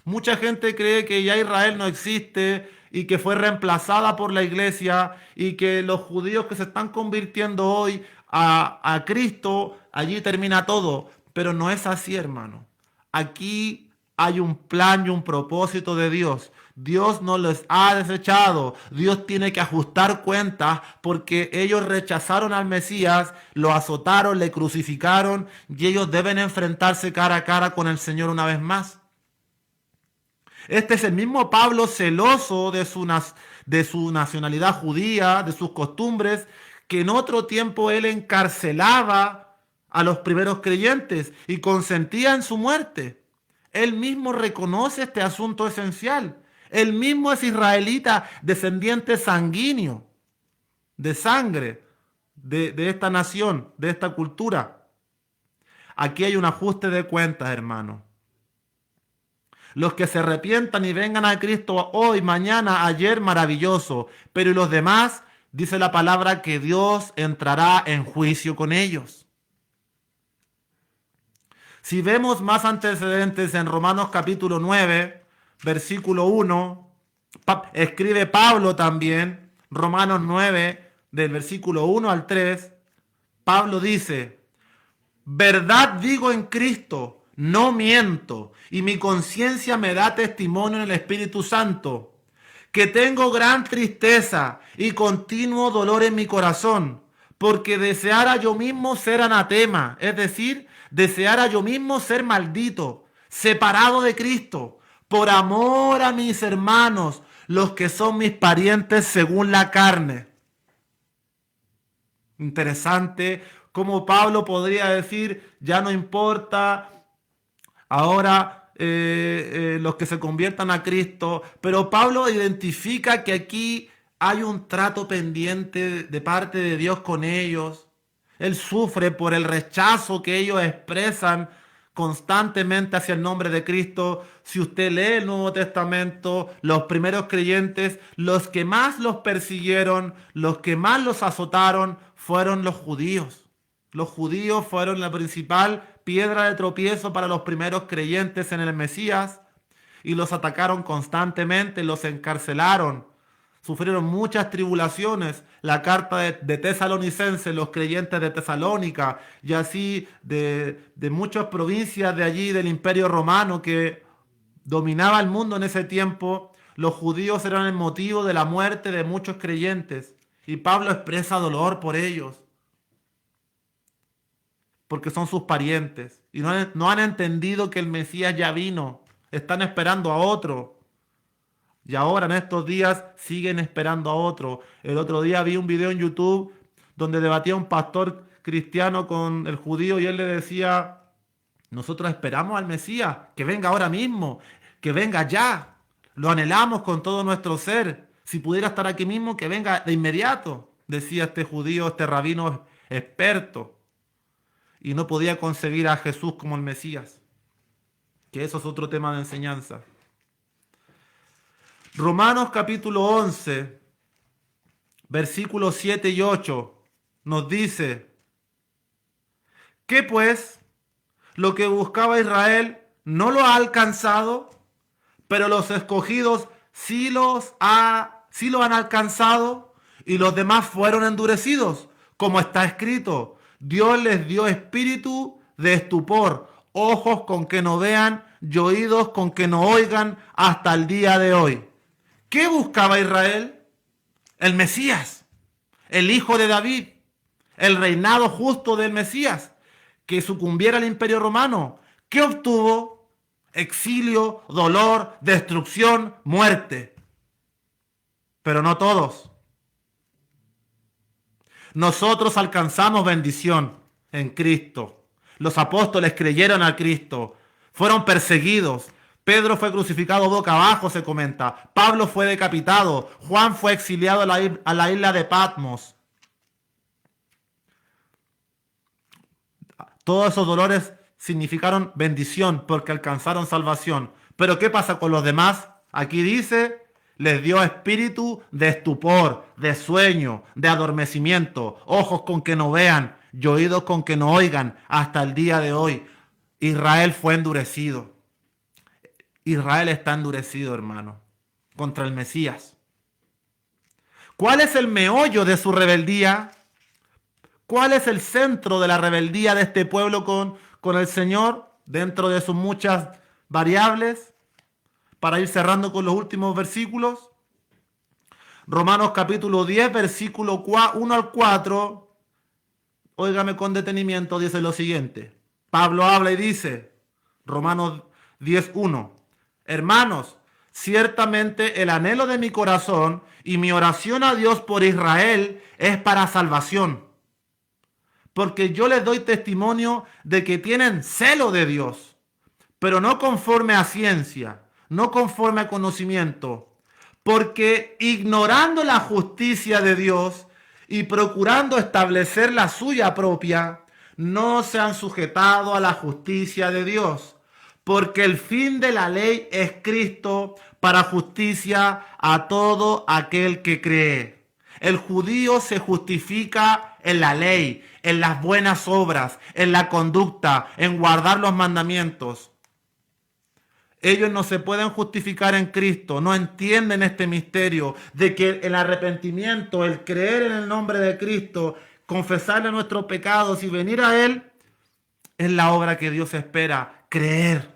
Mucha gente cree que ya Israel no existe y que fue reemplazada por la iglesia y que los judíos que se están convirtiendo hoy a Cristo, allí termina todo. Pero no es así, hermano. Aquí hay un plan y un propósito de Dios. Dios no les ha desechado. Dios tiene que ajustar cuentas porque ellos rechazaron al Mesías, lo azotaron, le crucificaron y ellos deben enfrentarse cara a cara con el Señor una vez más. Este es el mismo Pablo celoso de su nacionalidad judía, de sus costumbres, que en otro tiempo él encarcelaba a los primeros creyentes y consentía en su muerte. Él mismo reconoce este asunto esencial. Él mismo es israelita, descendiente sanguíneo, de sangre, de esta nación, de esta cultura. Aquí hay un ajuste de cuentas, hermano. Los que se arrepientan y vengan a Cristo hoy, mañana, ayer, maravilloso. Pero ¿y los demás? Dice la palabra que Dios entrará en juicio con ellos. Si vemos más antecedentes en Romanos capítulo 9, versículo 1, escribe Pablo también, Romanos 9, del versículo 1 al 3, Pablo dice: verdad digo en Cristo, no miento, y mi conciencia me da testimonio en el Espíritu Santo, que tengo gran tristeza y continuo dolor en mi corazón, porque deseara yo mismo ser anatema, es decir, deseara yo mismo ser maldito, separado de Cristo, por amor a mis hermanos, los que son mis parientes según la carne. Interesante cómo Pablo podría decir: ya no importa, ahora los que se conviertan a Cristo. Pero Pablo identifica que aquí hay un trato pendiente de parte de Dios con ellos. Él sufre por el rechazo que ellos expresan constantemente hacia el nombre de Cristo. Si usted lee el Nuevo Testamento, los primeros creyentes, los que más los persiguieron, los que más los azotaron, fueron los judíos. Los judíos fueron la principal piedra de tropiezo para los primeros creyentes en el Mesías, y los atacaron constantemente, los encarcelaron, sufrieron muchas tribulaciones. La carta de Tesalonicenses, los creyentes de Tesalónica, y así de muchas provincias de allí del Imperio Romano que dominaba el mundo en ese tiempo, los judíos eran el motivo de la muerte de muchos creyentes, y Pablo expresa dolor por ellos, porque son sus parientes y no han entendido que el Mesías ya vino. Están esperando a otro. Y ahora en estos días siguen esperando a otro. El otro día vi un video en YouTube donde debatía un pastor cristiano con el judío, y él le decía: nosotros esperamos al Mesías, que venga ahora mismo, que venga ya. Lo anhelamos con todo nuestro ser. Si pudiera estar aquí mismo, que venga de inmediato, decía este judío, este rabino experto. Y no podía concebir a Jesús como el Mesías. Que eso es otro tema de enseñanza. Romanos capítulo 11, versículos 7 y 8, nos dice: ¿qué pues? Lo que buscaba Israel no lo ha alcanzado, pero los escogidos sí lo han alcanzado, y los demás fueron endurecidos, como está escrito: Dios les dio espíritu de estupor, ojos con que no vean y oídos con que no oigan hasta el día de hoy. ¿Qué buscaba Israel? El Mesías, el hijo de David, el reinado justo del Mesías, que sucumbiera al Imperio Romano. ¿Qué obtuvo? Exilio, dolor, destrucción, muerte. Pero no todos. Nosotros alcanzamos bendición en Cristo. Los apóstoles creyeron a Cristo, fueron perseguidos. Pedro fue crucificado boca abajo, se comenta. Pablo fue decapitado. Juan fue exiliado a la isla de Patmos. Todos esos dolores significaron bendición porque alcanzaron salvación. Pero ¿qué pasa con los demás? Aquí dice: les dio espíritu de estupor, de sueño, de adormecimiento, ojos con que no vean y oídos con que no oigan hasta el día de hoy. Israel fue endurecido. Israel está endurecido, hermano, contra el Mesías. ¿Cuál es el meollo de su rebeldía? ¿Cuál es el centro de la rebeldía de este pueblo con el Señor dentro de sus muchas variables? Para ir cerrando con los últimos versículos. Romanos capítulo 10, versículo 1 al 4. Óigame con detenimiento, dice lo siguiente. Pablo habla y dice, Romanos 10, 1. Hermanos, ciertamente el anhelo de mi corazón y mi oración a Dios por Israel es para salvación. Porque yo les doy testimonio de que tienen celo de Dios, pero no conforme a ciencia, no conforme a conocimiento, porque ignorando la justicia de Dios y procurando establecer la suya propia, no se han sujetado a la justicia de Dios, porque el fin de la ley es Cristo para justicia a todo aquel que cree. El judío se justifica en la ley, en las buenas obras, en la conducta, en guardar los mandamientos. Ellos no se pueden justificar en Cristo, no entienden este misterio de que el arrepentimiento, el creer en el nombre de Cristo, confesarle nuestros pecados y venir a Él, es la obra que Dios espera. Creer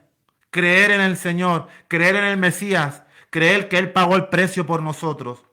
en el Señor, creer en el Mesías, creer que Él pagó el precio por nosotros.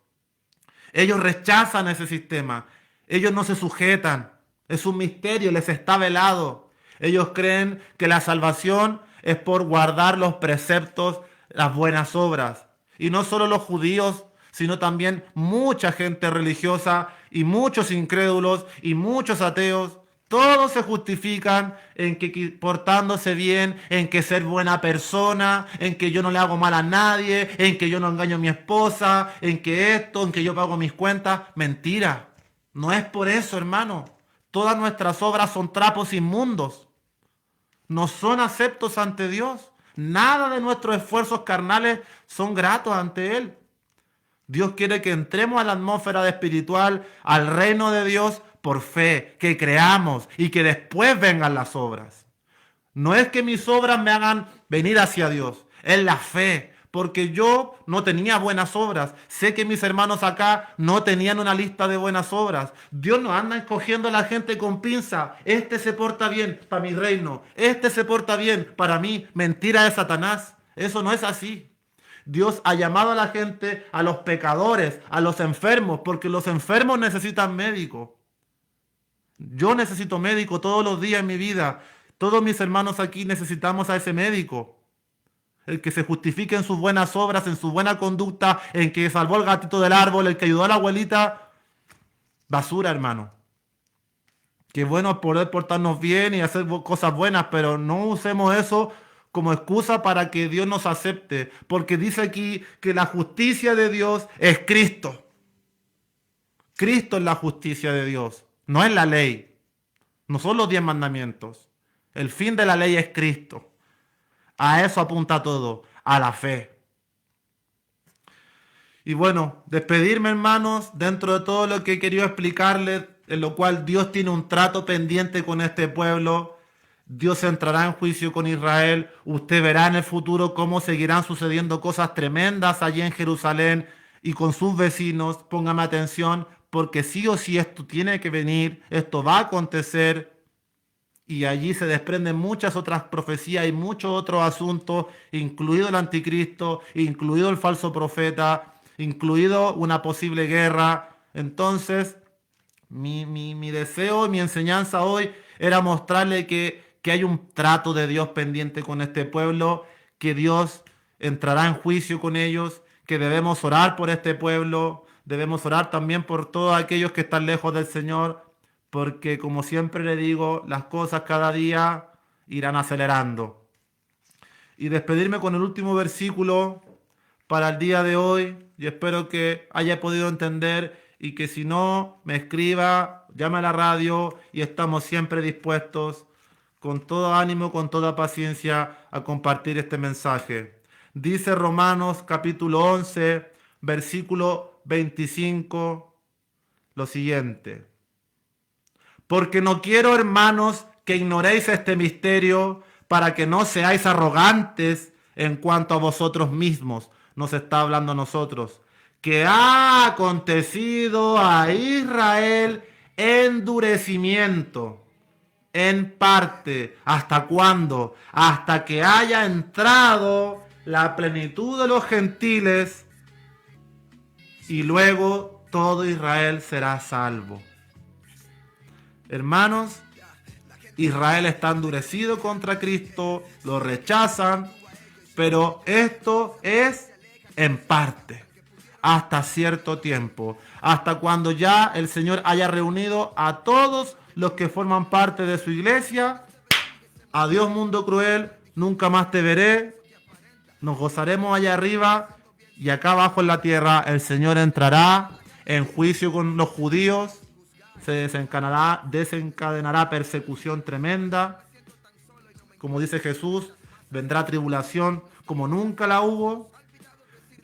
Ellos rechazan ese sistema, ellos no se sujetan, es un misterio, les está velado. Ellos creen que la salvación es por guardar los preceptos, las buenas obras. Y no solo los judíos, sino también mucha gente religiosa y muchos incrédulos y muchos ateos. Todos se justifican en que portándose bien, en que ser buena persona, en que yo no le hago mal a nadie, en que yo no engaño a mi esposa, en que esto, en que yo pago mis cuentas. Mentira. No es por eso, hermano. Todas nuestras obras son trapos inmundos. No son aceptos ante Dios. Nada de nuestros esfuerzos carnales son gratos ante Él. Dios quiere que entremos a la atmósfera espiritual, al reino de Dios, por fe, que creamos y que después vengan las obras. No es que mis obras me hagan venir hacia Dios, es la fe, porque yo no tenía buenas obras. Sé que mis hermanos acá no tenían una lista de buenas obras. Dios no anda escogiendo a la gente con pinza. Este se porta bien para mi reino, este se porta bien para mí. Mentira de Satanás, eso no es así. Dios ha llamado a la gente, a los pecadores, a los enfermos, porque los enfermos necesitan médico. Yo necesito médico todos los días en mi vida. Todos mis hermanos aquí necesitamos a ese médico. El que se justifique en sus buenas obras, en su buena conducta, en que salvó al gatito del árbol, el que ayudó a la abuelita. Basura, hermano. Qué bueno poder portarnos bien y hacer cosas buenas, pero no usemos eso como excusa para que Dios nos acepte. Porque dice aquí que la justicia de Dios es Cristo. Cristo es la justicia de Dios. No es la ley, no son los 10 mandamientos. El fin de la ley es Cristo. A eso apunta todo, a la fe. Y bueno, despedirme, hermanos, dentro de todo lo que he querido explicarles, en lo cual Dios tiene un trato pendiente con este pueblo. Dios entrará en juicio con Israel. Usted verá en el futuro cómo seguirán sucediendo cosas tremendas allí en Jerusalén y con sus vecinos. Póngame atención, porque sí o sí esto tiene que venir, esto va a acontecer, y allí se desprenden muchas otras profecías y muchos otros asuntos, incluido el anticristo, incluido el falso profeta, incluido una posible guerra. Entonces, mi deseo y mi enseñanza hoy era mostrarle que hay un trato de Dios pendiente con este pueblo, que Dios entrará en juicio con ellos, que debemos orar por este pueblo. Debemos orar también por todos aquellos que están lejos del Señor, porque como siempre le digo, las cosas cada día irán acelerando. Y despedirme con el último versículo para el día de hoy, y espero que haya podido entender, y que si no, me escriba, llame a la radio, y estamos siempre dispuestos, con todo ánimo, con toda paciencia, a compartir este mensaje. Dice Romanos capítulo 11, versículo 25, lo siguiente: porque no quiero, hermanos, que ignoréis este misterio, para que no seáis arrogantes en cuanto a vosotros mismos. Nos está hablando a nosotros. Que ha acontecido a Israel endurecimiento en parte. ¿Hasta cuándo? Hasta que haya entrado la plenitud de los gentiles, y luego todo Israel será salvo. Hermanos, Israel está endurecido contra Cristo, lo rechazan, pero esto es en parte, hasta cierto tiempo, hasta cuando ya el Señor haya reunido a todos los que forman parte de su iglesia. Adiós, mundo cruel, nunca más te veré. Nos gozaremos allá arriba, y acá abajo en la tierra el Señor entrará en juicio con los judíos. Se desencadenará persecución tremenda. Como dice Jesús, vendrá tribulación como nunca la hubo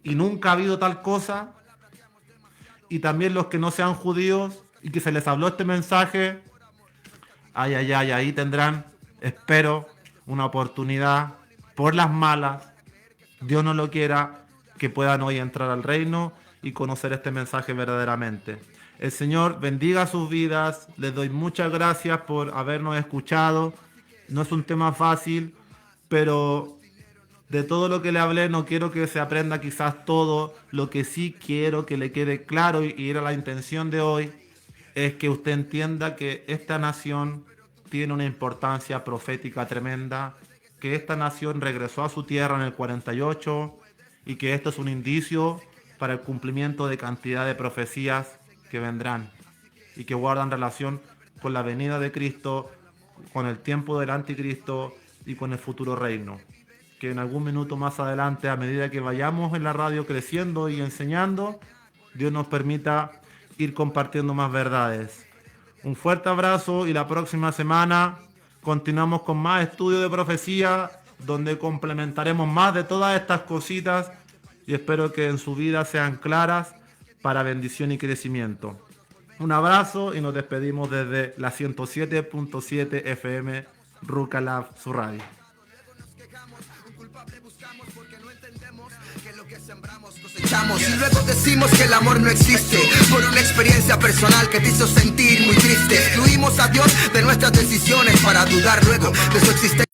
y nunca ha habido tal cosa. Y también los que no sean judíos y que se les habló este mensaje, ahí tendrán, espero, una oportunidad por las malas, Dios no lo quiera, que puedan hoy entrar al reino y conocer este mensaje verdaderamente. El Señor bendiga sus vidas, les doy muchas gracias por habernos escuchado. No es un tema fácil, pero de todo lo que le hablé no quiero que se aprenda quizás todo. Lo que sí quiero que le quede claro y era la intención de hoy, es que usted entienda que esta nación tiene una importancia profética tremenda, que esta nación regresó a su tierra en el 48 y que esto es un indicio para el cumplimiento de cantidad de profecías que vendrán y que guardan relación con la venida de Cristo, con el tiempo del anticristo y con el futuro reino. Que en algún minuto más adelante, a medida que vayamos en la radio creciendo y enseñando, Dios nos permita ir compartiendo más verdades. Un fuerte abrazo y la próxima semana continuamos con más estudio de profecía, donde complementaremos más de todas estas cositas y espero que en su vida sean claras para bendición y crecimiento. Un abrazo y nos despedimos desde la 107.7 FM Rucalab, su radio. Y luego decimos que el amor no existe por una experiencia personal que te hizo sentir muy triste. Excluimos a Dios de nuestras decisiones para dudar luego de su existencia.